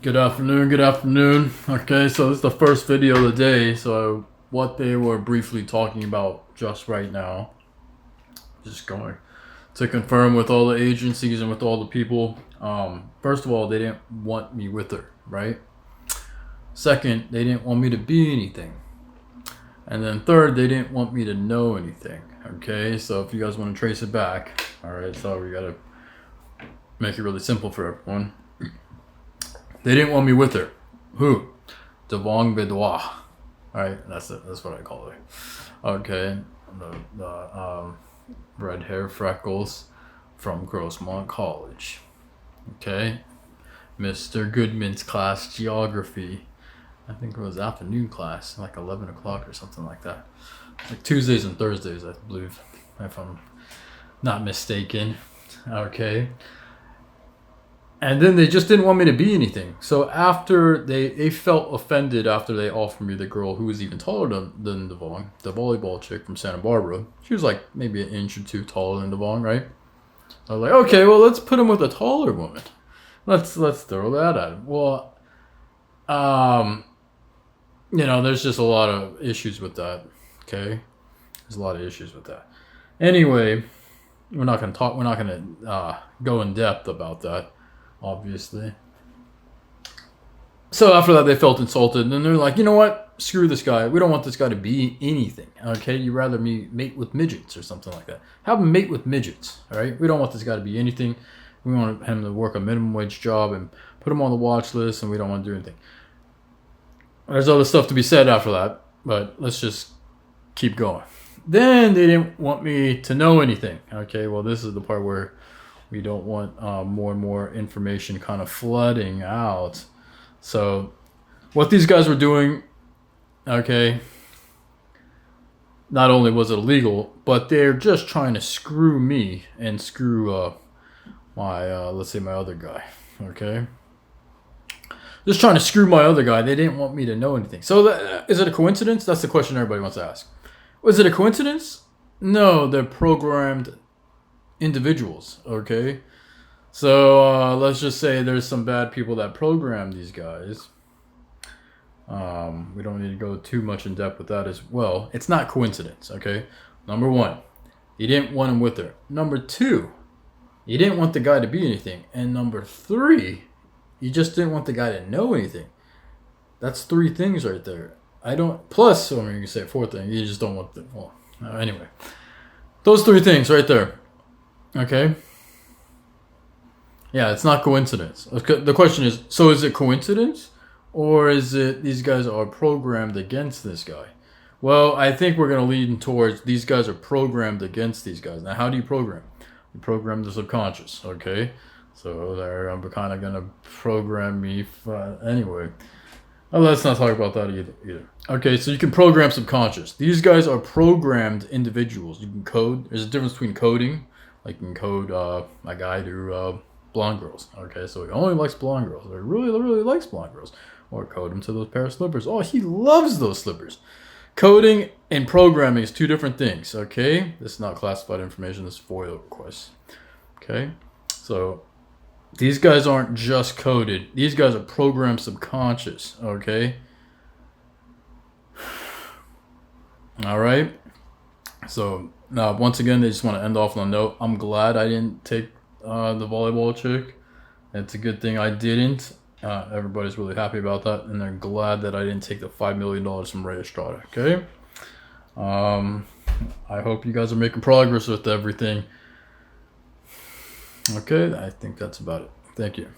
Good afternoon, good afternoon. Okay, so this is the first video of the day. So what they were briefly talking about just right now, just going to confirm with all the agencies and with all the people. First of all, they didn't want me with her, right? Second, they didn't want me to be anything. And then third, they didn't want me to know anything. Okay, so if you guys want to trace it back, all right, so we gotta make it really simple for everyone. They didn't want me with her. Who? Devong Bedois. Alright, that's it. That's what I call her. Okay. The red hair freckles from Grossmont College. Okay. Mr. Goodman's class, geography. I think it was afternoon class, like 11 o'clock or something like that. Like Tuesdays and Thursdays, I believe, if I'm not mistaken. Okay. And then they just didn't want me to be anything. So after they felt offended after they offered me the girl who was even taller than Devon, the volleyball chick from Santa Barbara. She was like maybe an inch or two taller than Devon, right? I was like, okay, well, let's put him with a taller woman. Let's throw that at him. Well, there's just a lot of issues with that. Okay, there's a lot of issues with that. Anyway, we're not gonna go in depth about that. Obviously. So after that, they felt insulted, and they're like, you know what? Screw this guy. We don't want this guy to be anything. Okay, you'd rather me mate with midgets or something like that. Have him mate with midgets. All right. We don't want this guy to be anything. We want him to work a minimum wage job and put him on the watch list, and we don't want to do anything. There's other stuff to be said after that, but let's just keep going. Then they didn't want me to know anything. Okay. Well, this is the part where we don't want more and more information kind of flooding out. So what these guys were doing, okay, not only was it illegal, but they're just trying to screw me and screw let's say my other guy, okay? Just trying to screw my other guy. They didn't want me to know anything. So is it a coincidence? That's the question everybody wants to ask. Was it a coincidence? No, they're programmed individuals, okay? So let's just say there's some bad people that program these guys. We don't need to go too much in depth with that as well. It's not coincidence, okay? Number one, you didn't want him with her. Number two, you didn't want the guy to be anything. And number three, you just didn't want the guy to know anything. That's three things right there. Plus, you can say a fourth thing, you just don't want anyway. Those three things right there. Okay. Yeah, it's not coincidence. The question is, so is it coincidence? Or is it these guys are programmed against this guy? Well, I think we're going to lean towards these guys are programmed against these guys. Now, how do you program? You program the subconscious, okay? So they're kind of going to program me anyway. Oh, let's not talk about that either. Okay, so you can program subconscious. These guys are programmed individuals. You can code. There's a difference between coding. Like you can code a guy to blonde girls. Okay, so he only likes blonde girls. Or really, really likes blonde girls. Or code him to those pair of slippers. Oh, he loves those slippers. Coding and programming is two different things. Okay, this is not classified information. This is FOIA requests. Okay, so these guys aren't just coded. These guys are programmed subconscious. Okay. All right. So now, once again, they just want to end off on a note. I'm glad I didn't take the volleyball chick. It's a good thing I didn't. Everybody's really happy about that, and they're glad that I didn't take the $5 million from Ray Estrada. Okay. I hope you guys are making progress with everything. Okay, I think that's about it. Thank you.